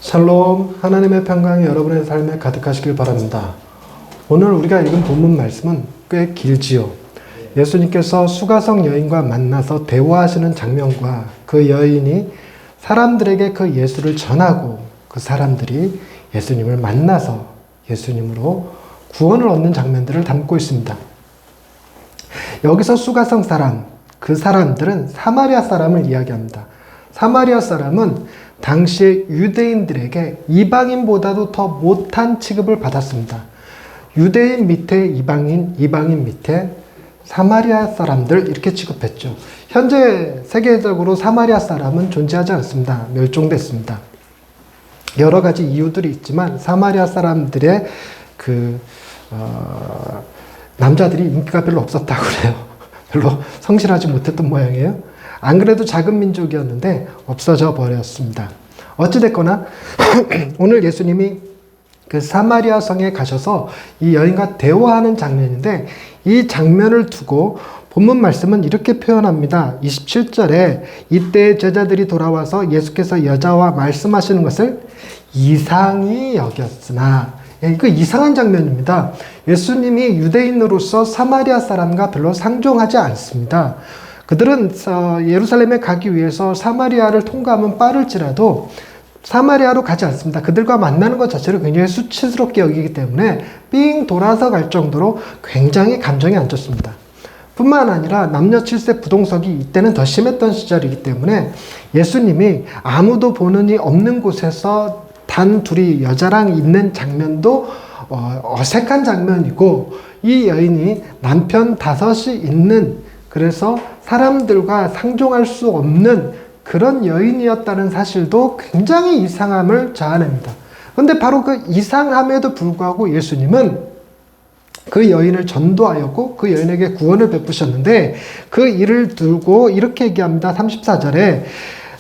샬롬, 하나님의 평강이 여러분의 삶에 가득하시길 바랍니다. 오늘 우리가 읽은 본문 말씀은 꽤 길지요. 예수님께서 수가성 여인과 만나서 대화하시는 장면과 그 여인이 사람들에게 그 예수를 전하고 그 사람들이 예수님을 만나서 예수님으로 구원을 얻는 장면들을 담고 있습니다. 여기서 수가성 사람, 그 사람들은 사마리아 사람을 이야기합니다. 사마리아 사람은 당시의 유대인들에게 이방인보다도 더 못한 취급을 받았습니다. 유대인 밑에 이방인, 이방인 밑에 사마리아 사람들 이렇게 취급했죠. 현재 세계적으로 사마리아 사람은 존재하지 않습니다. 멸종됐습니다. 여러 가지 이유들이 있지만 사마리아 사람들의 남자들이 인기가 별로 없었다고 그래요. 별로 성실하지 못했던 모양이에요. 안 그래도 작은 민족이었는데 없어져 버렸습니다. 어찌됐거나 오늘 예수님이 그 사마리아 성에 가셔서 이 여인과 대화하는 장면인데 이 장면을 두고 본문 말씀은 이렇게 표현합니다. 27절에 이때 제자들이 돌아와서 예수께서 여자와 말씀하시는 것을 이상히 여겼으나, 이거 이상한 장면입니다. 예수님이 유대인으로서 사마리아 사람과 별로 상종하지 않습니다. 그들은 예루살렘에 가기 위해서 사마리아를 통과하면 빠를지라도 사마리아로 가지 않습니다. 그들과 만나는 것 자체를 굉장히 수치스럽게 여기기 때문에 삥 돌아서 갈 정도로 굉장히 감정이 안 좋습니다. 뿐만 아니라 남녀 7세 부동석이 이때는 더 심했던 시절이기 때문에 예수님이 아무도 보는 이 없는 곳에서 단 둘이 여자랑 있는 장면도 어색한 장면이고, 이 여인이 남편 5이 있는, 그래서 사람들과 상종할 수 없는 그런 여인이었다는 사실도 굉장히 이상함을 자아냅니다. 그런데 바로 그 이상함에도 불구하고 예수님은 그 여인을 전도하였고 그 여인에게 구원을 베푸셨는데, 그 일을 두고 이렇게 얘기합니다. 34절에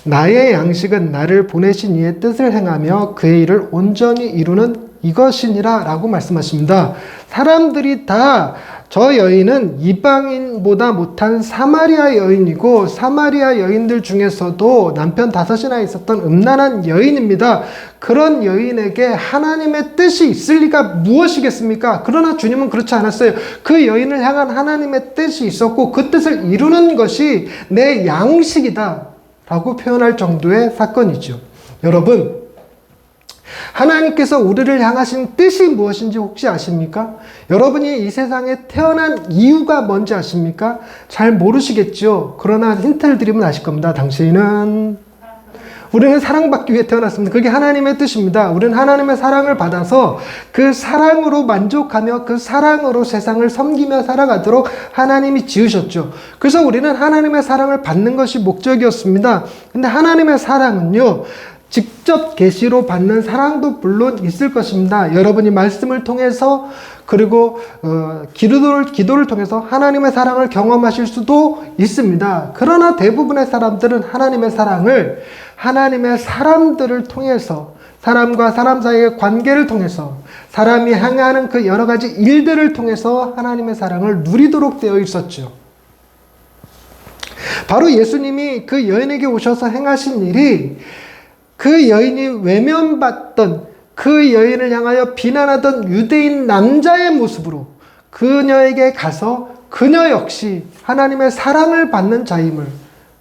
나의 양식은 나를 보내신 이의 뜻을 행하며 그의 일을 온전히 이루는 이것이니라 라고 말씀하십니다. 사람들이 다 저 여인은 이방인보다 못한 사마리아 여인이고, 사마리아 여인들 중에서도 남편 5이나 있었던 음란한 여인입니다. 그런 여인에게 하나님의 뜻이 있을 리가 무엇이겠습니까? 그러나 주님은 그렇지 않았어요. 그 여인을 향한 하나님의 뜻이 있었고 그 뜻을 이루는 것이 내 양식이다 라고 표현할 정도의 사건이죠. 여러분, 하나님께서 우리를 향하신 뜻이 무엇인지 혹시 아십니까? 여러분이 이 세상에 태어난 이유가 뭔지 아십니까? 잘 모르시겠죠? 그러나 힌트를 드리면 아실 겁니다. 우리는 사랑받기 위해 태어났습니다. 그게 하나님의 뜻입니다. 우리는 하나님의 사랑을 받아서 그 사랑으로 만족하며 그 사랑으로 세상을 섬기며 살아가도록 하나님이 지으셨죠. 그래서 우리는 하나님의 사랑을 받는 것이 목적이었습니다. 근데 하나님의 사랑은요, 직접 계시로 받는 사랑도 물론 있을 것입니다. 여러분이 말씀을 통해서, 그리고 기도를 통해서 하나님의 사랑을 경험하실 수도 있습니다. 그러나 대부분의 사람들은 하나님의 사랑을 하나님의 사람들을 통해서, 사람과 사람 사이의 관계를 통해서, 사람이 행하는 그 여러 가지 일들을 통해서 하나님의 사랑을 누리도록 되어 있었죠. 바로 예수님이 그 여인에게 오셔서 행하신 일이 그 여인이 외면받던, 그 여인을 향하여 비난하던 유대인 남자의 모습으로 그녀에게 가서 그녀 역시 하나님의 사랑을 받는 자임을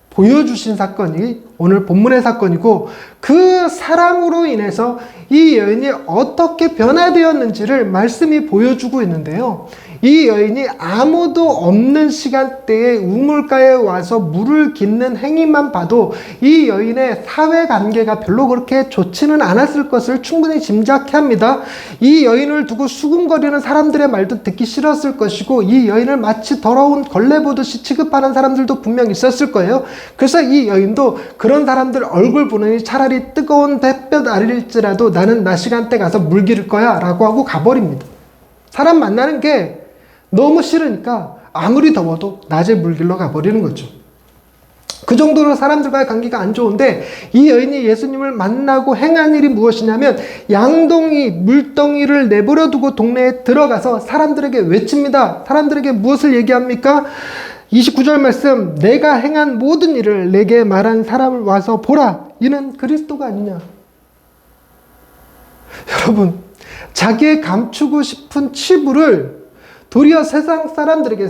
보여주신 사건이 오늘 본문의 사건이고, 그 사랑으로 인해서 이 여인이 어떻게 변화되었는지를 말씀이 보여주고 있는데요. 이 여인이 아무도 없는 시간대에 우물가에 와서 물을 깃는 행위만 봐도 이 여인의 사회관계가 별로 그렇게 좋지는 않았을 것을 충분히 짐작해 합니다. 이 여인을 두고 수군거리는 사람들의 말도 듣기 싫었을 것이고, 이 여인을 마치 더러운 걸레 보듯이 취급하는 사람들도 분명 있었을 거예요. 그래서 이 여인도 그런 사람들 얼굴 보느니 차라리 뜨거운 햇볕 아래일지라도 나는 낮 시간대 가서 물 기를 거야 라고 하고 가버립니다. 사람 만나는 게 너무 싫으니까 아무리 더워도 낮에 물길로 가버리는 거죠. 그 정도로 사람들과의 관계가 안 좋은데, 이 여인이 예수님을 만나고 행한 일이 무엇이냐면 양동이, 물덩이를 내버려 두고 동네에 들어가서 사람들에게 외칩니다. 사람들에게 무엇을 얘기합니까? 29절 말씀, 내가 행한 모든 일을 내게 말한 사람을 와서 보라. 이는 그리스도가 아니냐. 여러분, 자기의 감추고 싶은 치부를 도리어 세상 사람들에게,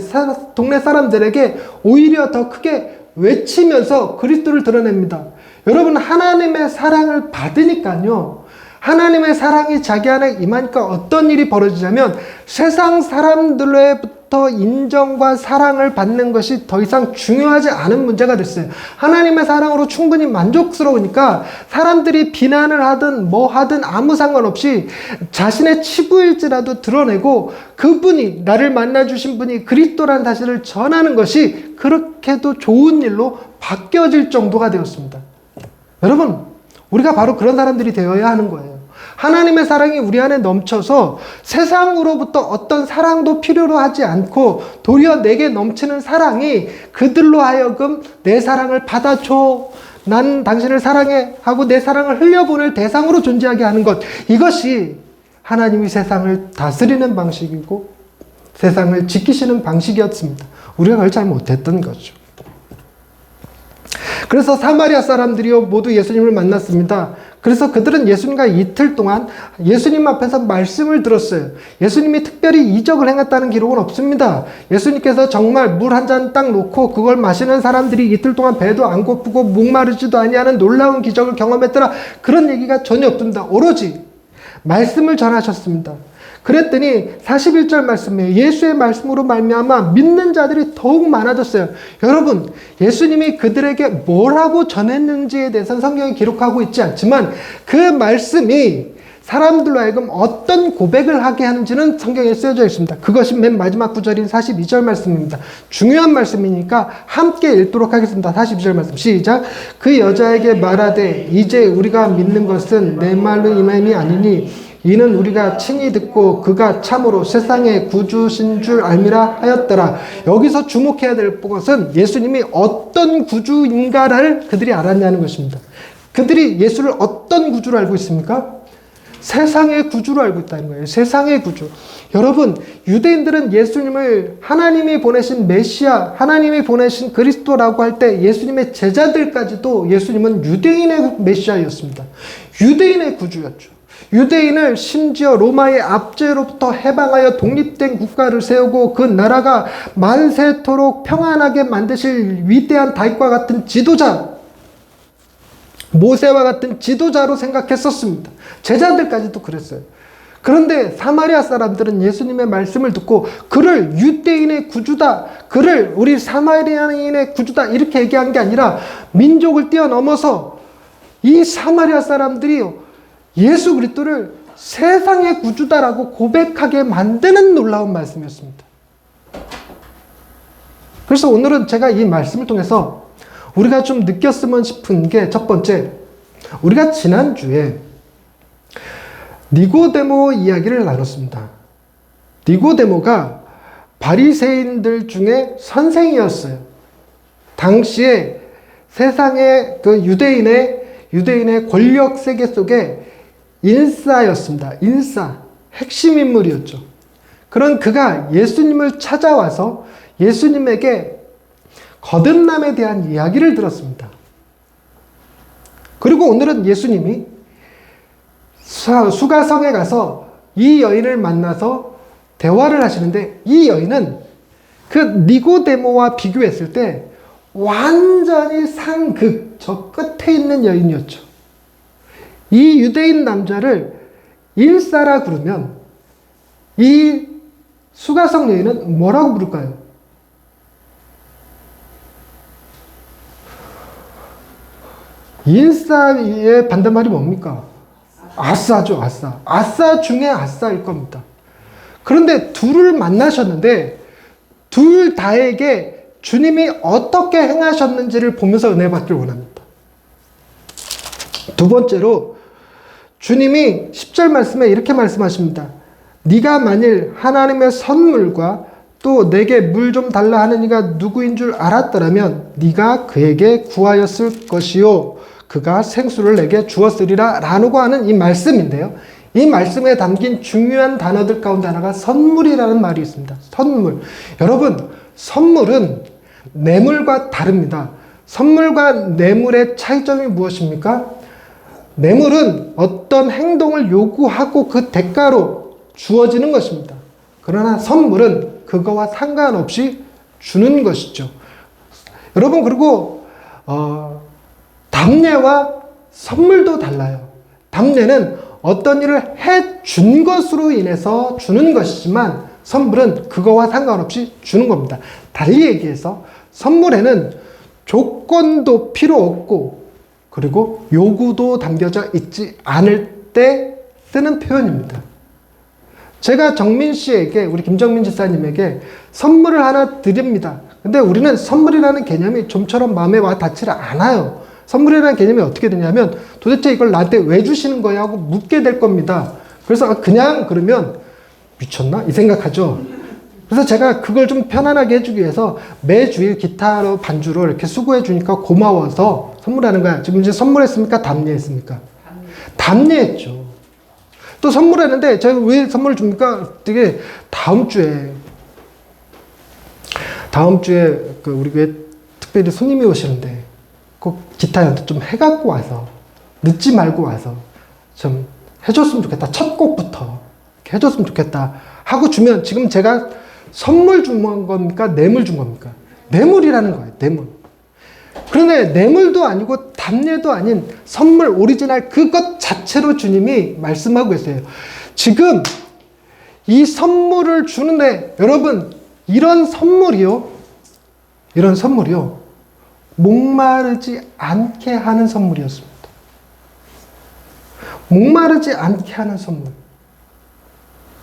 동네 사람들에게 오히려 더 크게 외치면서 그리스도를 드러냅니다. 여러분, 하나님의 사랑을 받으니까요, 하나님의 사랑이 자기 안에 임하니까 어떤 일이 벌어지냐면 세상 사람들로부터 인정과 사랑을 받는 것이 더 이상 중요하지 않은 문제가 됐어요. 하나님의 사랑으로 충분히 만족스러우니까 사람들이 비난을 하든 뭐 하든 아무 상관없이 자신의 치부일지라도 드러내고 그분이, 나를 만나주신 분이 그리스도라는 사실을 전하는 것이 그렇게도 좋은 일로 바뀌어질 정도가 되었습니다. 여러분, 우리가 바로 그런 사람들이 되어야 하는 거예요. 하나님의 사랑이 우리 안에 넘쳐서 세상으로부터 어떤 사랑도 필요로 하지 않고 도리어 내게 넘치는 사랑이 그들로 하여금 내 사랑을 받아줘, 난 당신을 사랑해 하고 내 사랑을 흘려보낼 대상으로 존재하게 하는 것, 이것이 하나님이 세상을 다스리는 방식이고 세상을 지키시는 방식이었습니다. 우리가 그걸 잘 못했던 거죠. 그래서 사마리아 사람들이요 모두 예수님을 만났습니다. 그래서 그들은 예수님과 이틀 동안 예수님 앞에서 말씀을 들었어요. 예수님이 특별히 이적을 행했다는 기록은 없습니다. 예수님께서 정말 물 한 잔 딱 놓고 그걸 마시는 사람들이 이틀 동안 배도 안 고프고 목마르지도 아니하는 놀라운 기적을 경험했더라, 그런 얘기가 전혀 없습니다. 오로지 말씀을 전하셨습니다. 그랬더니 41절 말씀이에요. 예수의 말씀으로 말미암아 믿는 자들이 더욱 많아졌어요. 여러분, 예수님이 그들에게 뭐라고 전했는지에 대해서는 성경이 기록하고 있지 않지만 그 말씀이 사람들로 하여금 어떤 고백을 하게 하는지는 성경에 쓰여져 있습니다. 그것이 맨 마지막 구절인 42절 말씀입니다. 중요한 말씀이니까 함께 읽도록 하겠습니다. 42절 말씀 시작. 그 여자에게 말하되 이제 우리가 믿는 것은 내 말로 임함이 아니니 이는 우리가 친히 듣고 그가 참으로 세상의 구주신 줄 알미라 하였더라. 여기서 주목해야 될 것은 예수님이 어떤 구주인가를 그들이 알았냐는 것입니다. 그들이 예수를 어떤 구주로 알고 있습니까? 세상의 구주로 알고 있다는 거예요. 세상의 구주. 여러분, 유대인들은 예수님을 하나님이 보내신 메시아, 하나님이 보내신 그리스도라고 할 때 예수님의 제자들까지도 예수님은 유대인의 메시아였습니다. 유대인의 구주였죠. 유대인을 심지어 로마의 압제로부터 해방하여 독립된 국가를 세우고 그 나라가 만세토록 평안하게 만드실 위대한 다윗과 같은 지도자, 모세와 같은 지도자로 생각했었습니다. 제자들까지도 그랬어요. 그런데 사마리아 사람들은 예수님의 말씀을 듣고 그를 유대인의 구주다, 그를 우리 사마리아인의 구주다 이렇게 얘기한 게 아니라 민족을 뛰어넘어서 이 사마리아 사람들이 예수 그리스도를 세상의 구주다라고 고백하게 만드는 놀라운 말씀이었습니다. 그래서 오늘은 제가 이 말씀을 통해서 우리가 좀 느꼈으면 싶은 게 첫 번째, 우리가 지난주에 니고데모 이야기를 나눴습니다. 니고데모가 바리새인들 중에 선생이었어요. 당시에 세상의 그 유대인의 권력 세계 속에 인싸였습니다. 인싸, 핵심 인물이었죠. 그런 그가 예수님을 찾아와서 예수님에게 거듭남에 대한 이야기를 들었습니다. 그리고 오늘은 예수님이 수가성에 가서 이 여인을 만나서 대화를 하시는데 이 여인은 그 니고데모와 비교했을 때 완전히 상극, 저 끝에 있는 여인이었죠. 이 유대인 남자를 인싸라 부르면 이 수가성 여인은 뭐라고 부를까요? 인싸의 반대말이 뭡니까? 아싸죠, 아싸. 아싸 중에 아싸일 겁니다. 그런데 둘을 만나셨는데 둘 다에게 주님이 어떻게 행하셨는지를 보면서 은혜 받기를 원합니다. 두 번째로 주님이 10절 말씀에 이렇게 말씀하십니다. 네가 만일 하나님의 선물과 또 내게 물 좀 달라 하는 이가 누구인 줄 알았더라면 네가 그에게 구하였을 것이요 그가 생수를 내게 주었으리라 라고 하는 이 말씀인데요. 이 말씀에 담긴 중요한 단어들 가운데 하나가 선물이라는 말이 있습니다. 선물. 여러분, 선물은 뇌물과 다릅니다. 선물과 뇌물의 차이점이 무엇입니까? 뇌물은 어떤 행동을 요구하고 그 대가로 주어지는 것입니다. 그러나 선물은 그거와 상관없이 주는 것이죠. 여러분, 그리고 답례와 선물도 달라요. 답례는 어떤 일을 해준 것으로 인해서 주는 것이지만 선물은 그거와 상관없이 주는 겁니다. 달리 얘기해서 선물에는 조건도 필요 없고 그리고 요구도 담겨져 있지 않을 때 쓰는 표현입니다. 제가 정민 씨에게, 우리 김정민 집사님에게 선물을 하나 드립니다. 근데 우리는 선물이라는 개념이 좀처럼 마음에 와 닿지를 않아요. 선물이라는 개념이 어떻게 되냐면 도대체 이걸 나한테 왜 주시는 거야 하고 묻게 될 겁니다. 그래서 그냥 그러면 미쳤나? 이 생각하죠. 그래서 제가 그걸 좀 편안하게 해주기 위해서 매주일 기타로 반주로 이렇게 수고해 주니까 고마워서 선물하는 거야. 지금 이제 선물했습니까? 답례했습니까? 답례했죠. 또 선물했는데 제가 왜 선물을 줍니까? 되게 다음 주에 그 우리 교회 특별히 손님이 오시는데 꼭 기타 연주 좀 해갖고 와서 늦지 말고 와서 좀 해줬으면 좋겠다. 첫 곡부터 해줬으면 좋겠다 하고 주면 지금 제가 선물 준 겁니까? 뇌물 준 겁니까? 뇌물이라는 거예요. 뇌물. 그런데 뇌물도 아니고 답례도 아닌 선물 오리지널 그것 자체로 주님이 말씀하고 계세요. 지금 이 선물을 주는데 여러분 이런 선물이요. 목마르지 않게 하는 선물이었습니다. 목마르지 않게 하는 선물.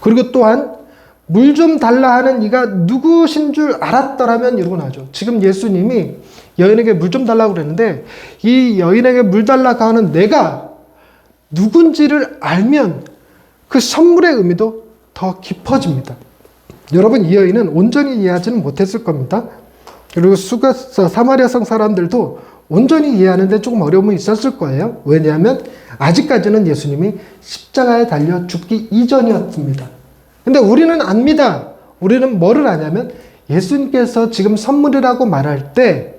그리고 또한 물 좀 달라 하는 이가 누구신 줄 알았더라면 이러고 나죠. 지금 예수님이 여인에게 물 좀 달라고 그랬는데 이 여인에게 물 달라고 하는 내가 누군지를 알면 그 선물의 의미도 더 깊어집니다. 여러분 이 여인은 온전히 이해하지는 못했을 겁니다. 그리고 사마리아 성 사람들도 온전히 이해하는데 조금 어려움이 있었을 거예요. 왜냐하면 아직까지는 예수님이 십자가에 달려 죽기 이전이었습니다. 근데 우리는 압니다. 우리는 뭐를 아냐면 예수님께서 지금 선물이라고 말할 때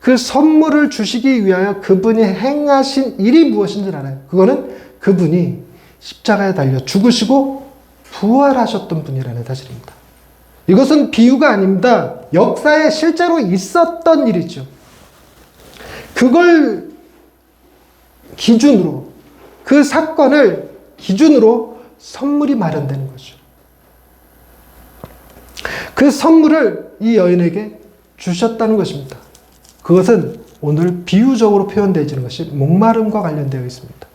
그 선물을 주시기 위하여 그분이 행하신 일이 무엇인지 알아요. 그거는 그분이 십자가에 달려 죽으시고 부활하셨던 분이라는 사실입니다. 이것은 비유가 아닙니다. 역사에 실제로 있었던 일이죠. 그걸 기준으로, 그 사건을 기준으로 선물이 마련되는 거죠. 그 선물을 이 여인에게 주셨다는 것입니다. 그것은 오늘 비유적으로 표현되어지는 것이 목마름과 관련되어 있습니다.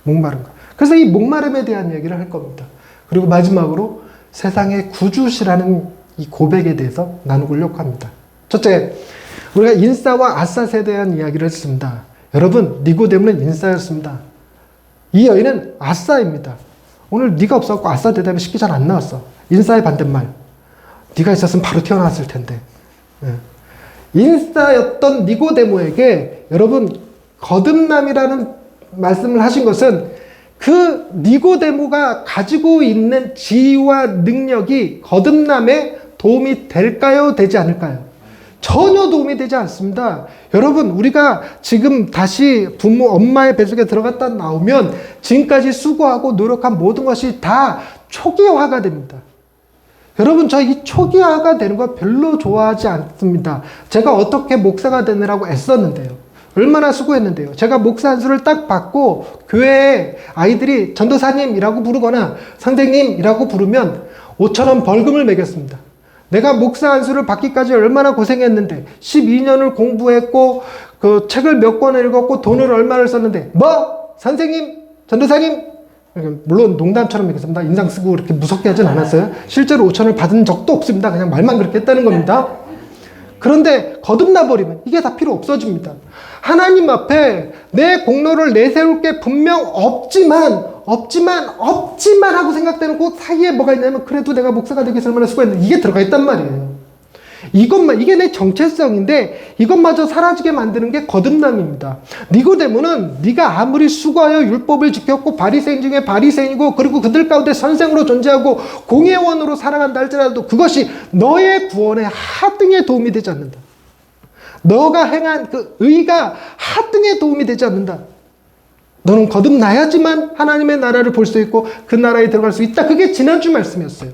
목마름과. 그래서 이 목마름에 대한 얘기를 할 겁니다. 그리고 마지막으로 세상의 구주시라는 이 고백에 대해서 나누려고 합니다. 첫째, 우리가 인싸와 아싸에 대한 이야기를 했습니다. 여러분, 니고데모는 인싸였습니다. 이 여인은 아싸입니다. 오늘 네가 없었고 아싸 대답이 쉽게 잘 안 나왔어. 인싸의 반대말. 네가 있었으면 바로 튀어나왔을 텐데. 인싸였던 니고데모에게 여러분 거듭남이라는 말씀을 하신 것은 그 니고데모가 가지고 있는 지위와 능력이 거듭남에 도움이 될까요? 되지 않을까요? 전혀 도움이 되지 않습니다. 여러분 우리가 지금 다시 엄마의 뱃속에 들어갔다 나오면 지금까지 수고하고 노력한 모든 것이 다 초기화가 됩니다. 여러분 저 이 초기화가 되는 거 별로 좋아하지 않습니다. 제가 어떻게 목사가 되느라고 애썼는데요. 얼마나 수고했는데요. 제가 목사 안수를 딱 받고 교회에 아이들이 전도사님이라고 부르거나 선생님이라고 부르면 5,000원 벌금을 매겼습니다. 내가 목사 안수를 받기까지 얼마나 고생했는데 12년을 공부했고 그 책을 몇 권을 읽었고 돈을 얼마를 썼는데 뭐? 선생님? 전도사님? 물론 농담처럼 얘기했습니다. 인상 쓰고 이렇게 무섭게 하진 않았어요. 실제로 5,000원을 받은 적도 없습니다. 그냥 말만 그렇게 했다는 겁니다. 그런데 거듭나버리면 이게 다 필요 없어집니다. 하나님 앞에 내 공로를 내세울 게 분명 없지만 하고 생각되는 그 사이에 뭐가 있냐면 그래도 내가 목사가 되기 위해서 얼마나 수고했는데 이게 들어가 있단 말이에요. 이게 내 정체성인데 이것마저 사라지게 만드는 게 거듭남입니다. 니고데모는 네가 아무리 수고하여 율법을 지켰고 바리새인 중에 바리새인이고 그리고 그들 가운데 선생으로 존재하고 공회원으로 살아간다 할지라도 그것이 너의 구원의 하등에 도움이 되지 않는다. 너가 행한 그 의가 하등에 도움이 되지 않는다. 너는 거듭나야지만 하나님의 나라를 볼 수 있고 그 나라에 들어갈 수 있다. 그게 지난주 말씀이었어요.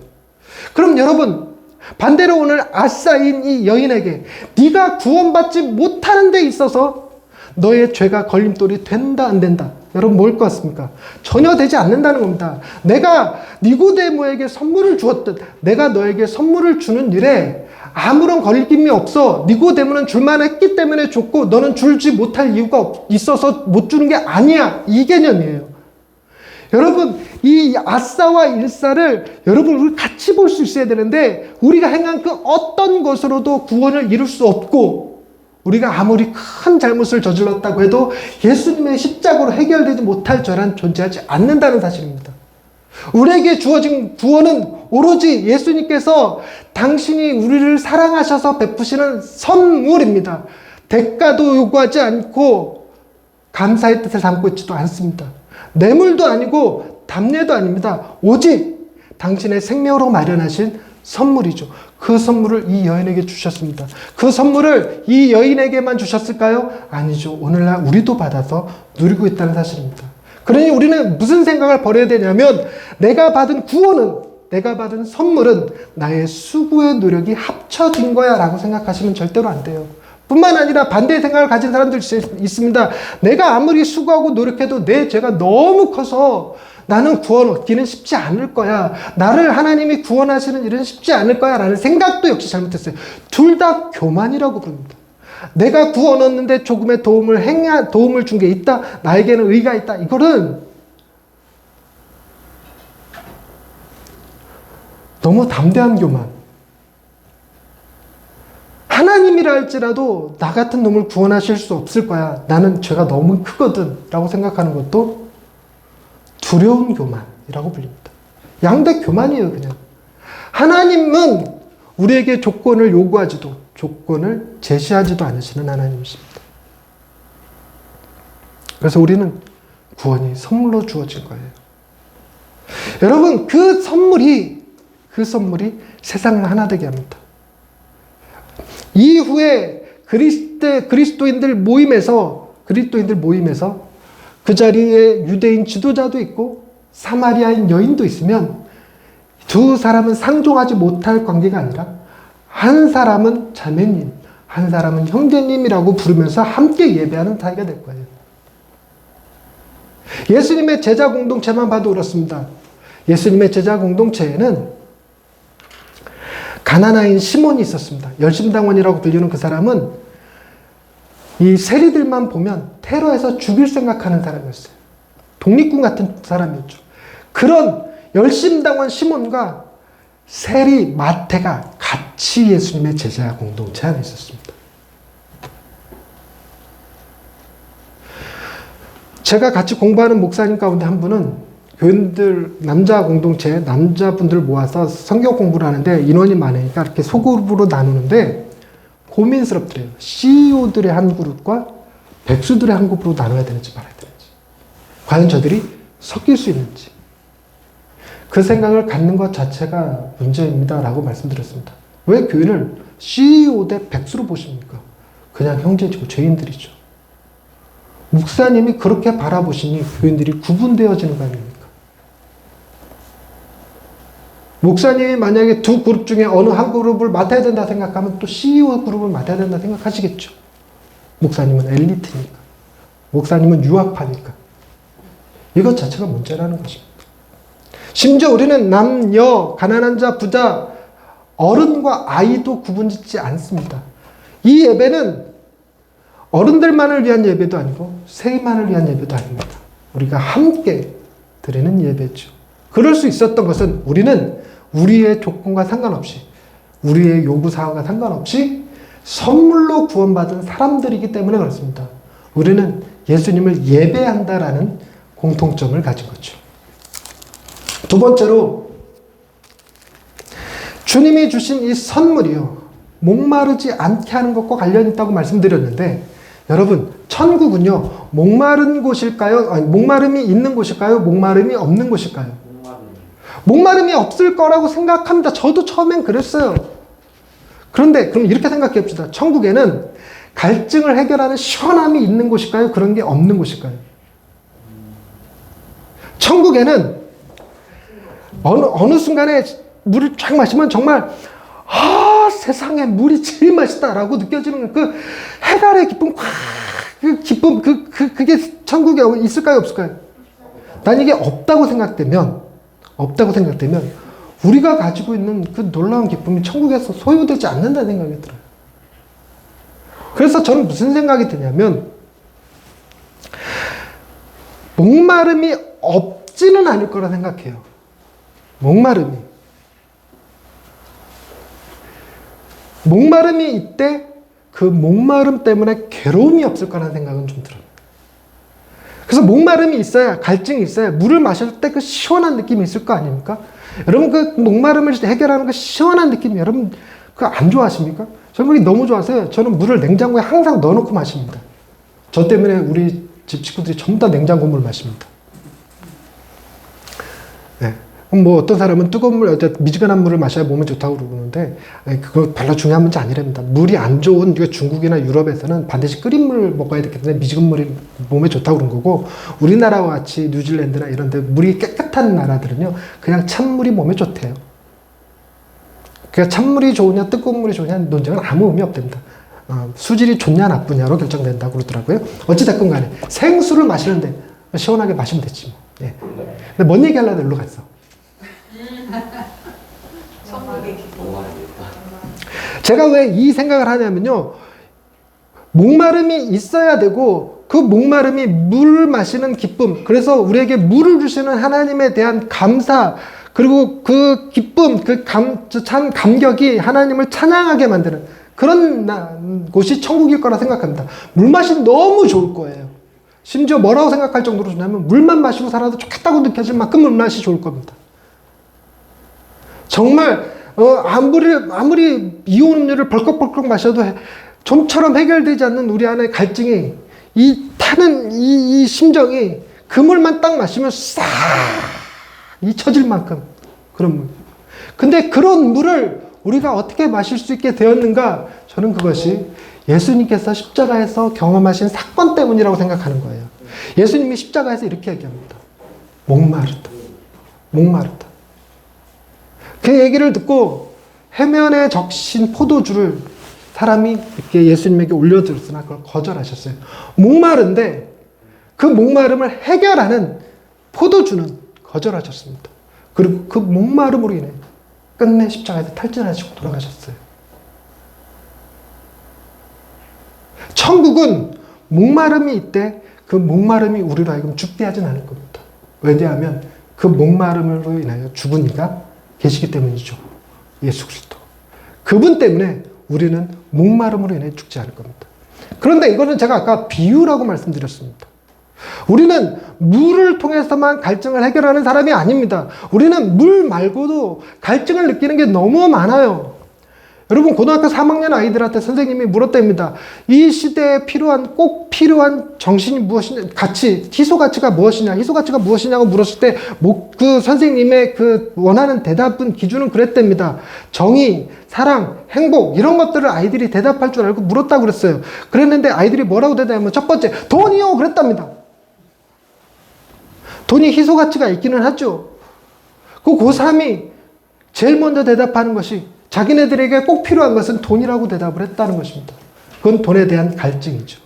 그럼 여러분, 반대로 오늘 아싸인 이 여인에게 네가 구원받지 못하는 데 있어서 너의 죄가 걸림돌이 된다 안 된다? 여러분 뭘 것 같습니까? 전혀 되지 않는다는 겁니다. 내가 니고데모에게 선물을 주었듯 내가 너에게 선물을 주는 일에 아무런 걸림이 없어. 니고데모는 줄만 했기 때문에 줬고 너는 줄지 못할 이유가 있어서 못 주는 게 아니야. 이 개념이에요. 여러분, 이 아싸와 일사를 여러분 우리 같이 볼 수 있어야 되는데 우리가 행한 그 어떤 것으로도 구원을 이룰 수 없고 우리가 아무리 큰 잘못을 저질렀다고 해도 예수님의 십자가로 해결되지 못할 죄란 존재하지 않는다는 사실입니다. 우리에게 주어진 구원은 오로지 예수님께서 당신이 우리를 사랑하셔서 베푸시는 선물입니다. 대가도 요구하지 않고 감사의 뜻을 담고 있지도 않습니다. 뇌물도 아니고 담례도 아닙니다. 오직 당신의 생명으로 마련하신 선물이죠. 그 선물을 이 여인에게 주셨습니다. 그 선물을 이 여인에게만 주셨을까요? 아니죠. 오늘날 우리도 받아서 누리고 있다는 사실입니다. 그러니 우리는 무슨 생각을 버려야 되냐면 내가 받은 구원은, 내가 받은 선물은 나의 수고의 노력이 합쳐진 거야 라고 생각하시면 절대로 안 돼요. 뿐만 아니라 반대의 생각을 가진 사람들 있습니다. 내가 아무리 수고하고 노력해도 내 죄가 너무 커서 나는 구원 얻기는 쉽지 않을 거야. 나를 하나님이 구원하시는 일은 쉽지 않을 거야 라는 생각도 역시 잘못했어요. 둘 다 교만이라고 부릅니다. 내가 구원 얻는데 조금의 도움을 준 게 있다. 나에게는 의가 있다. 이거는 너무 담대한 교만. 하나님이라 할지라도 나 같은 놈을 구원하실 수 없을 거야. 나는 죄가 너무 크거든 라고 생각하는 것도 두려운 교만이라고 불립니다. 양대 교만이에요. 그냥 하나님은 우리에게 조건을 요구하지도 조건을 제시하지도 않으시는 하나님이십니다. 그래서 우리는 구원이 선물로 주어진 거예요. 여러분, 그 선물이 세상을 하나 되게 합니다. 이후에 그리스도인들 모임에서 그 자리에 유대인 지도자도 있고 사마리아인 여인도 있으면 두 사람은 상종하지 못할 관계가 아니라 한 사람은 자매님, 한 사람은 형제님이라고 부르면서 함께 예배하는 사이가 될 거예요. 예수님의 제자 공동체만 봐도 그렇습니다. 예수님의 제자 공동체에는 가나나인 시몬이 있었습니다. 열심당원이라고 불리는 그 사람은 이 세리들만 보면 테러해서 죽일 생각하는 사람이었어요. 독립군 같은 사람이었죠. 그런 열심당원 시몬과 세리 마태가 같이 예수님의 제자 공동체 안에 있었습니다. 제가 같이 공부하는 목사님 가운데 한 분은 교인들, 남자 공동체, 남자분들 모아서 성경 공부를 하는데 인원이 많으니까 이렇게 소그룹으로 나누는데 고민스럽더래요. CEO들의 한 그룹과 백수들의 한 그룹으로 나눠야 되는지 말아야 되는지. 과연 저들이 섞일 수 있는지. 그 생각을 갖는 것 자체가 문제입니다. 라고 말씀드렸습니다. 왜 교인을 CEO 대 백수로 보십니까? 그냥 형제지고 죄인들이죠. 목사님이 그렇게 바라보시니 교인들이 구분되어지는 거 아닙니까? 목사님이 만약에 두 그룹 중에 어느 한 그룹을 맡아야 된다 생각하면 또 CEO 그룹을 맡아야 된다 생각하시겠죠. 목사님은 엘리트니까. 목사님은 유학파니까. 이것 자체가 문제라는 것입니다. 심지어 우리는 남, 여, 가난한 자, 부자, 어른과 아이도 구분짓지 않습니다. 이 예배는 어른들만을 위한 예배도 아니고 세리만을 위한 예배도 아닙니다. 우리가 함께 드리는 예배죠. 그럴 수 있었던 것은 우리는 우리의 조건과 상관없이 우리의 요구사항과 상관없이 선물로 구원받은 사람들이기 때문에 그렇습니다. 우리는 예수님을 예배한다라는 공통점을 가진 거죠. 두 번째로 주님이 주신 이 선물이요, 목마르지 않게 하는 것과 관련이 있다고 말씀드렸는데 여러분, 천국은요 목마른 곳일까요? 아니, 목마름이 있는 곳일까요? 목마름이 없는 곳일까요? 목마름이 없을 거라고 생각합니다. 저도 처음엔 그랬어요. 그런데 그럼 이렇게 생각해 봅시다. 천국에는 갈증을 해결하는 시원함이 있는 곳일까요? 그런 게 없는 곳일까요? 천국에는 어느 순간에 물을 쫙 마시면 정말 세상에 물이 제일 맛있다라고 느껴지는 그 해갈의 기쁨, 그 기쁨, 그게 천국에 있을까요, 없을까요? 난 이게 없다고 생각되면 우리가 가지고 있는 그 놀라운 기쁨이 천국에서 소유되지 않는다는 생각이 들어요. 그래서 저는 무슨 생각이 드냐면, 목마름이 없지는 않을 거라 생각해요. 목마름이 이때 그 목마름 때문에 괴로움이 없을 거라는 생각은 좀 들어요. 그래서 목마름이 있어야, 갈증이 있어야 물을 마실 때 그 시원한 느낌이 있을 거 아닙니까? 여러분 그 목마름을 해결하는 그 시원한 느낌, 여러분 그거 안 좋아하십니까? 저는 그게 너무 좋아서요. 저는 물을 냉장고에 항상 넣어놓고 마십니다. 저 때문에 우리 집 식구들이 전부 다 냉장고 물 마십니다. 네. 뭐 어떤 사람은 뜨거운 물, 미지근한 물을 마셔야 몸에 좋다고 그러는데 그거 별로 중요한 문제 아니랍니다. 물이 안 좋은 중국이나 유럽에서는 반드시 끓인 물을 먹어야 되기 때문에 미지근 물이 몸에 좋다고 그런 거고, 우리나라와 같이 뉴질랜드나 이런 데 물이 깨끗한 나라들은요 그냥 찬물이 몸에 좋대요. 그러니까 찬물이 좋으냐 뜨거운 물이 좋으냐 논쟁은 아무 의미 없답니다. 수질이 좋냐 나쁘냐로 결정된다고 그러더라고요. 어찌됐건 간에 생수를 마시는데 시원하게 마시면 되지 뭐. 예. 근데 뭔 얘기 하려고 일로 갔어? 제가 왜 이 생각을 하냐면요, 목마름이 있어야 되고 그 목마름이 물 마시는 기쁨, 그래서 우리에게 물을 주시는 하나님에 대한 감사, 그리고 그 기쁨, 참 감격이 하나님을 찬양하게 만드는 그런 곳이 천국일 거라 생각합니다. 물맛이 너무 좋을 거예요. 심지어 뭐라고 생각할 정도로 좋냐면 물만 마시고 살아도 좋겠다고 느껴질 만큼 물맛이 좋을 겁니다. 정말 아무리 이온 음료를 벌컥벌컥 마셔도 좀처럼 해결되지 않는 우리 안의 갈증이, 이 심정이 그 물만 딱 마시면 싹 잊혀질 만큼 그런 물. 근데 그런 물을 우리가 어떻게 마실 수 있게 되었는가? 저는 그것이 예수님께서 십자가에서 경험하신 사건 때문이라고 생각하는 거예요. 예수님이 십자가에서 이렇게 얘기합니다. 목마르다. 그 얘기를 듣고 해면에 적신 포도주를 사람이 이렇게 예수님에게 올려드렸으나 그걸 거절하셨어요. 목마른데 그 목마름을 해결하는 포도주는 거절하셨습니다. 그리고 그 목마름으로 인해 끝내 십자가에서 탈진하시고 돌아가셨어요. 천국은 목마름이 있대 그 목마름이 우리로 하여금 죽게 하진 않을 겁니다. 왜냐하면 그 목마름으로 인하여 죽은 이가 계시기 때문이죠. 예수 그리스도. 그분 때문에 우리는 목마름으로 인해 죽지 않을 겁니다. 그런데 이거는 제가 아까 비유라고 말씀드렸습니다. 우리는 물을 통해서만 갈증을 해결하는 사람이 아닙니다. 우리는 물 말고도 갈증을 느끼는 게 너무 많아요. 여러분 고등학교 3학년 아이들한테 선생님이 물었답니다. 이 시대에 꼭 필요한 정신이 무엇이냐, 희소가치가 무엇이냐고 물었을 때 그 선생님의 그 원하는 대답은 기준은 그랬답니다. 정의, 사랑, 행복 이런 것들을 아이들이 대답할 줄 알고 물었다고 그랬어요. 그랬는데 아이들이 뭐라고 대답하면 첫 번째 돈이요 그랬답니다. 돈이 희소가치가 있기는 하죠. 그 고3이 제일 먼저 대답하는 것이 자기네들에게 꼭 필요한 것은 돈이라고 대답을 했다는 것입니다. 그건 돈에 대한 갈증이죠.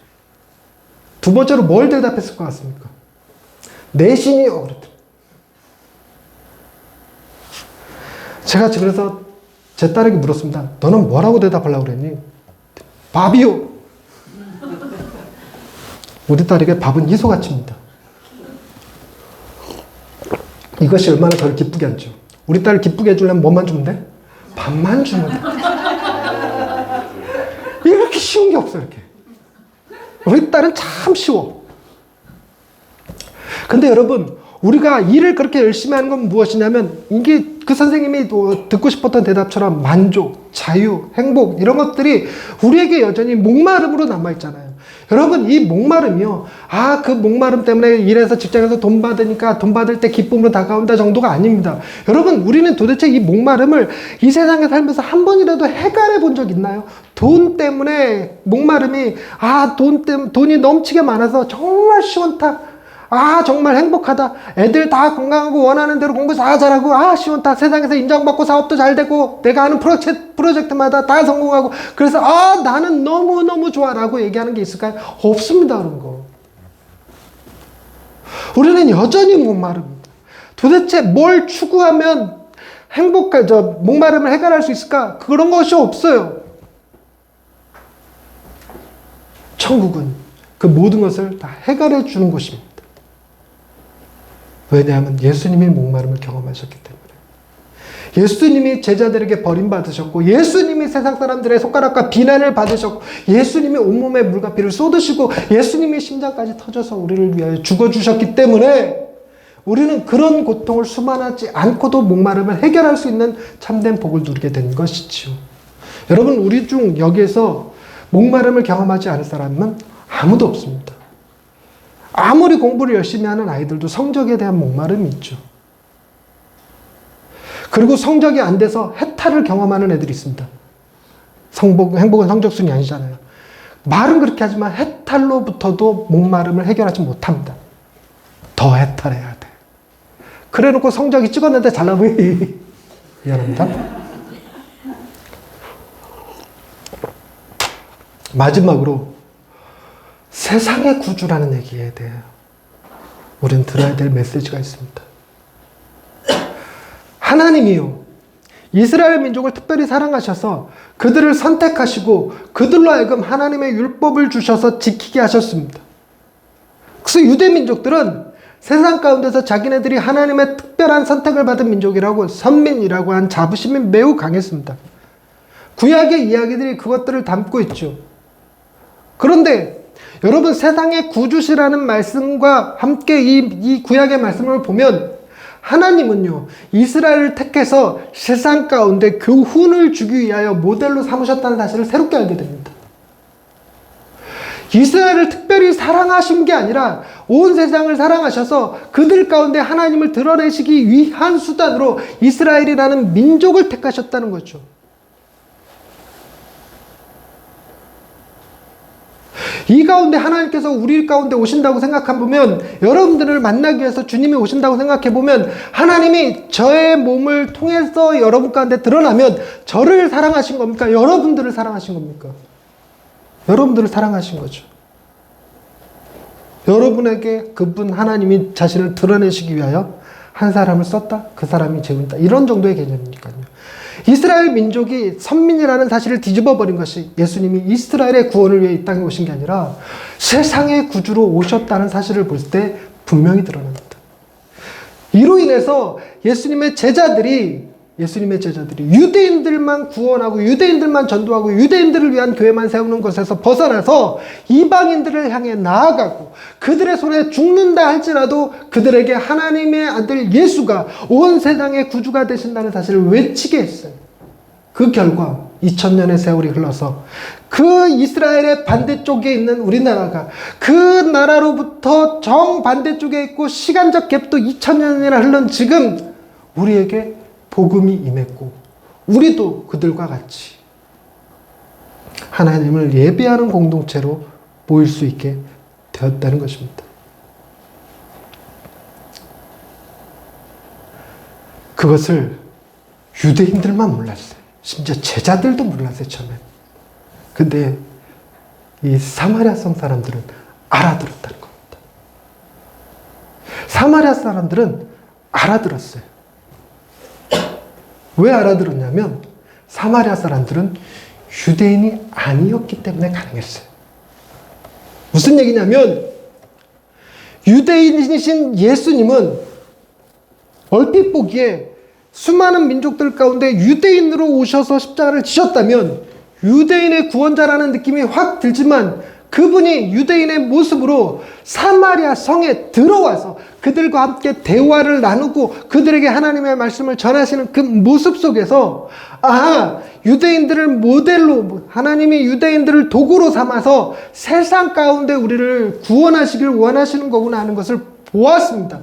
두 번째로 뭘 대답했을 것 같습니까? 내신이요 그랬더니. 제가 그래서 제 딸에게 물었습니다. 너는 뭐라고 대답하려고 그랬니? 밥이요. 우리 딸에게 밥은 희소가치입니다. 이것이 얼마나 저를 기쁘게 하죠. 우리 딸을 기쁘게 해주려면 뭐만 주면 돼? 밥만 주면 돼. 이렇게 쉬운 게 없어, 이렇게. 우리 딸은 참 쉬워. 근데 여러분, 우리가 일을 그렇게 열심히 하는 건 무엇이냐면, 이게 그 선생님이 듣고 싶었던 대답처럼 만족, 자유, 행복, 이런 것들이 우리에게 여전히 목마름으로 남아있잖아요. 여러분, 이 목마름이요. 그 목마름 때문에 일해서 직장에서 돈 받으니까 돈 받을 때 기쁨으로 다가온다 정도가 아닙니다. 여러분, 우리는 도대체 이 목마름을 이 세상에 살면서 한 번이라도 해결해 본 적 있나요? 돈 때문에 목마름이, 돈이 넘치게 많아서 정말 시원타. 아, 정말 행복하다. 애들 다 건강하고 원하는 대로 공부 다 잘하고, 아, 시원 다 세상에서 인정받고 사업도 잘 되고, 내가 하는 프로젝트마다 다 성공하고, 그래서, 아, 나는 너무너무 좋아. 라고 얘기하는 게 있을까요? 없습니다, 그런 거. 우리는 여전히 목마릅니다. 도대체 뭘 추구하면 목마름을 해결할 수 있을까? 그런 것이 없어요. 천국은 그 모든 것을 다 해결해 주는 곳입니다. 왜냐하면 예수님이 목마름을 경험하셨기 때문에. 예수님이 제자들에게 버림받으셨고, 예수님이 세상 사람들의 손가락과 비난을 받으셨고, 예수님이 온몸에 물과 피를 쏟으시고, 예수님이 심장까지 터져서 우리를 위하여 죽어주셨기 때문에 우리는 그런 고통을 수반하지 않고도 목마름을 해결할 수 있는 참된 복을 누리게 된 것이지요. 여러분, 우리 중 여기에서 목마름을 경험하지 않을 사람은 아무도 없습니다. 아무리 공부를 열심히 하는 아이들도 성적에 대한 목마름이 있죠. 그리고 성적이 안 돼서 해탈을 경험하는 애들이 있습니다. 행복은 성적순이 아니잖아요. 말은 그렇게 하지만 해탈로부터도 목마름을 해결하지 못합니다. 더 해탈해야 돼. 그래 놓고 성적이 찍었는데 잘 나오니 미안합니다. 마지막으로 세상의 구주라는 얘기에 대해 우리는 들어야 될 메시지가 있습니다. 하나님이요, 이스라엘 민족을 특별히 사랑하셔서 그들을 선택하시고 그들로 하여금 하나님의 율법을 주셔서 지키게 하셨습니다. 그래서 유대 민족들은 세상 가운데서 자기네들이 하나님의 특별한 선택을 받은 민족이라고, 선민이라고 한 자부심이 매우 강했습니다. 구약의 이야기들이 그것들을 담고 있죠. 그런데 여러분, 세상의 구주시라는 말씀과 함께 이 구약의 말씀을 보면 하나님은요, 이스라엘을 택해서 세상 가운데 교훈을 주기 위하여 모델로 삼으셨다는 사실을 새롭게 알게 됩니다. 이스라엘을 특별히 사랑하신 게 아니라 온 세상을 사랑하셔서 그들 가운데 하나님을 드러내시기 위한 수단으로 이스라엘이라는 민족을 택하셨다는 거죠. 이 가운데 하나님께서 우리 가운데 오신다고 생각해보면, 여러분들을 만나기 위해서 주님이 오신다고 생각해보면, 하나님이 저의 몸을 통해서 여러분 가운데 드러나면 저를 사랑하신 겁니까? 여러분들을 사랑하신 겁니까? 여러분들을 사랑하신 거죠. 여러분에게 그분 하나님이 자신을 드러내시기 위하여 한 사람을 썼다? 그 사람이 재운다. 이런 정도의 개념이니까요. 이스라엘 민족이 선민이라는 사실을 뒤집어 버린 것이 예수님이 이스라엘의 구원을 위해 이 땅에 오신 게 아니라 세상의 구주로 오셨다는 사실을 볼 때 분명히 드러납니다. 이로 인해서 예수님의 제자들이 유대인들만 구원하고 유대인들만 전도하고 유대인들을 위한 교회만 세우는 것에서 벗어나서 이방인들을 향해 나아가고, 그들의 손에 죽는다 할지라도 그들에게 하나님의 아들 예수가 온 세상의 구주가 되신다는 사실을 외치게 했어요. 그 결과 2000년의 세월이 흘러서 그 이스라엘의 반대쪽에 있는 우리나라가 그 나라로부터 정반대쪽에 있고, 시간적 갭도 2000년이나 흘른 지금 우리에게 복음이 임했고, 우리도 그들과 같이 하나님을 예배하는 공동체로 모일 수 있게 되었다는 것입니다. 그것을 유대인들만 몰랐어요. 심지어 제자들도 몰랐어요, 처음엔. 근데 이 사마리아 성 사람들은 알아들었다는 겁니다. 사마리아 사람들은 알아들었어요. 왜 알아들었냐면 사마리아 사람들은 유대인이 아니었기 때문에 가능했어요. 무슨 얘기냐면, 유대인이신 예수님은 얼핏 보기에 수많은 민족들 가운데 유대인으로 오셔서 십자가를 지셨다면 유대인의 구원자라는 느낌이 확 들지만, 그분이 유대인의 모습으로 사마리아 성에 들어와서 그들과 함께 대화를 나누고 그들에게 하나님의 말씀을 전하시는 그 모습 속에서, 유대인들을 모델로, 하나님이 유대인들을 도구로 삼아서 세상 가운데 우리를 구원하시길 원하시는 거구나 하는 것을 보았습니다.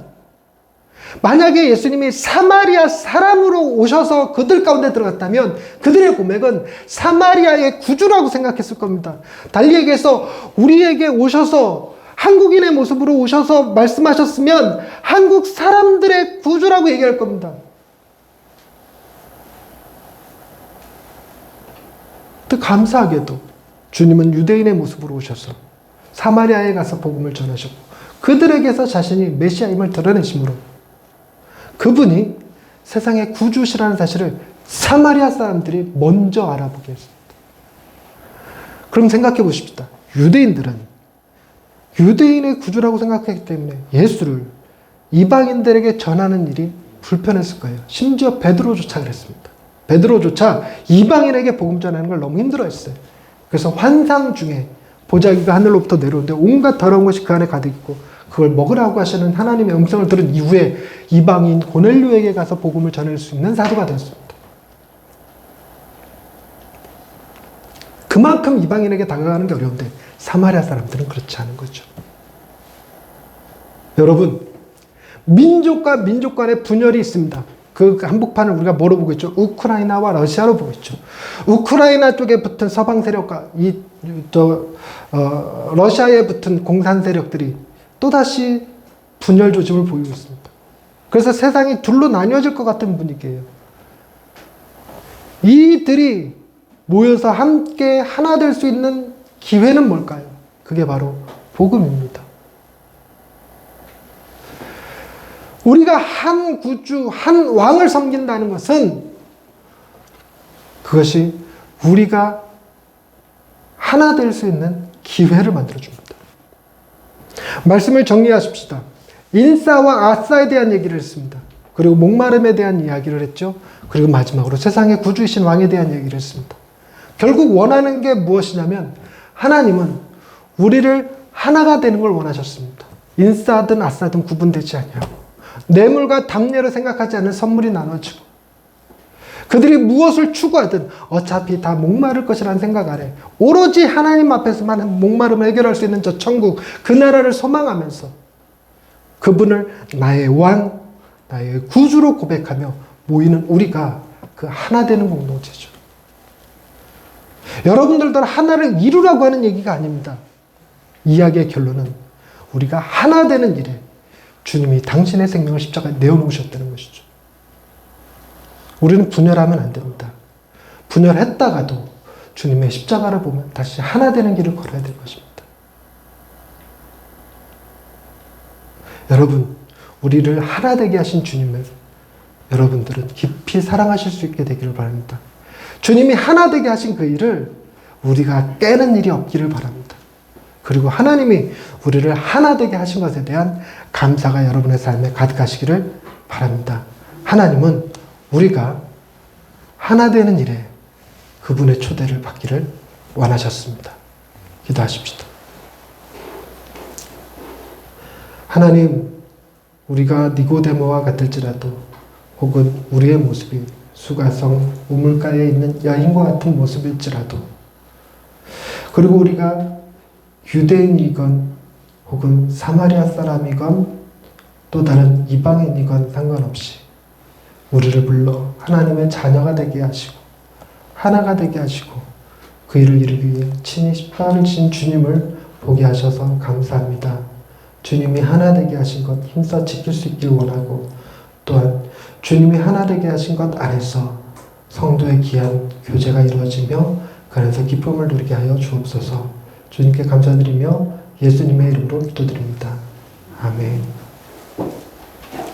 만약에 예수님이 사마리아 사람으로 오셔서 그들 가운데 들어갔다면 그들의 고백은 사마리아의 구주라고 생각했을 겁니다. 달리 얘기해서 우리에게 오셔서 한국인의 모습으로 오셔서 말씀하셨으면 한국 사람들의 구주라고 얘기할 겁니다. 또 감사하게도 주님은 유대인의 모습으로 오셔서 사마리아에 가서 복음을 전하셨고 그들에게서 자신이 메시아임을 드러내심으로 그분이 세상의 구주시라는 사실을 사마리아 사람들이 먼저 알아보게 했습니다. 그럼 생각해 보십시다. 유대인들은 유대인의 구주라고 생각했기 때문에 예수를 이방인들에게 전하는 일이 불편했을 거예요. 심지어 베드로조차 그랬습니다. 베드로조차 이방인에게 복음 전하는 걸 너무 힘들어했어요. 그래서 환상 중에 보자기가 하늘로부터 내려오는데 온갖 더러운 것이 그 안에 가득 있고 그걸 먹으라고 하시는 하나님의 음성을 들은 이후에 이방인 고넬료에게 가서 복음을 전할 수 있는 사도가 되었습니다. 그만큼 이방인에게 다가가는 게 어려운데 사마리아 사람들은 그렇지 않은 거죠. 여러분, 민족과 민족 간의 분열이 있습니다. 그 한복판을 우리가 뭐로 보고 있죠? 우크라이나와 러시아로 보고 있죠. 우크라이나 쪽에 붙은 서방 세력과 러시아에 붙은 공산 세력들이 또다시 분열 조짐을 보이고 있습니다. 그래서 세상이 둘로 나뉘어질 것 같은 분위기예요. 이들이 모여서 함께 하나 될 수 있는 기회는 뭘까요? 그게 바로 복음입니다. 우리가 한 구주, 한 왕을 섬긴다는 것은 그것이 우리가 하나 될 수 있는 기회를 만들어줍니다. 말씀을 정리하십시다. 인싸와 아싸에 대한 얘기를 했습니다. 그리고 목마름에 대한 이야기를 했죠. 그리고 마지막으로 세상의 구주이신 왕에 대한 얘기를 했습니다. 결국 원하는 게 무엇이냐면 하나님은 우리를 하나가 되는 걸 원하셨습니다. 인싸든 아싸든 구분되지 않냐고. 뇌물과 담례로 생각하지 않는 선물이 나눠지고 그들이 무엇을 추구하든 어차피 다 목마를 것이라는 생각 아래 오로지 하나님 앞에서만 목마름을 해결할 수 있는 저 천국 그 나라를 소망하면서 그분을 나의 왕, 나의 구주로 고백하며 모이는 우리가 그 하나 되는 공동체죠. 여러분들도 하나를 이루라고 하는 얘기가 아닙니다. 이야기의 결론은 우리가 하나 되는 일에 주님이 당신의 생명을 십자가에 내어놓으셨다는 것이죠. 우리는 분열하면 안 됩니다. 분열했다가도 주님의 십자가를 보면 다시 하나 되는 길을 걸어야 될 것입니다. 여러분, 우리를 하나 되게 하신 주님을 여러분들은 깊이 사랑하실 수 있게 되기를 바랍니다. 주님이 하나 되게 하신 그 일을 우리가 깨는 일이 없기를 바랍니다. 그리고 하나님이 우리를 하나 되게 하신 것에 대한 감사가 여러분의 삶에 가득하시기를 바랍니다. 하나님은 우리가 하나 되는 일에 그분의 초대를 받기를 원하셨습니다. 기도하십시다. 하나님, 우리가 니고데모와 같을지라도 혹은 우리의 모습이 수가성 우물가에 있는 여인과 같은 모습일지라도 그리고 우리가 유대인이건 혹은 사마리아 사람이건 또 다른 이방인이건 상관없이 우리를 불러 하나님의 자녀가 되게 하시고 하나가 되게 하시고 그 일을 이루기 위해 친히 십자가를 지신 주님을 보게 하셔서 감사합니다. 주님이 하나 되게 하신 것 힘써 지킬 수 있길 원하고 또한 주님이 하나 되게 하신 것 안에서 성도의 귀한 교제가 이루어지며 그 안에서 기쁨을 누리게 하여 주옵소서. 주님께 감사드리며 예수님의 이름으로 기도드립니다. 아멘.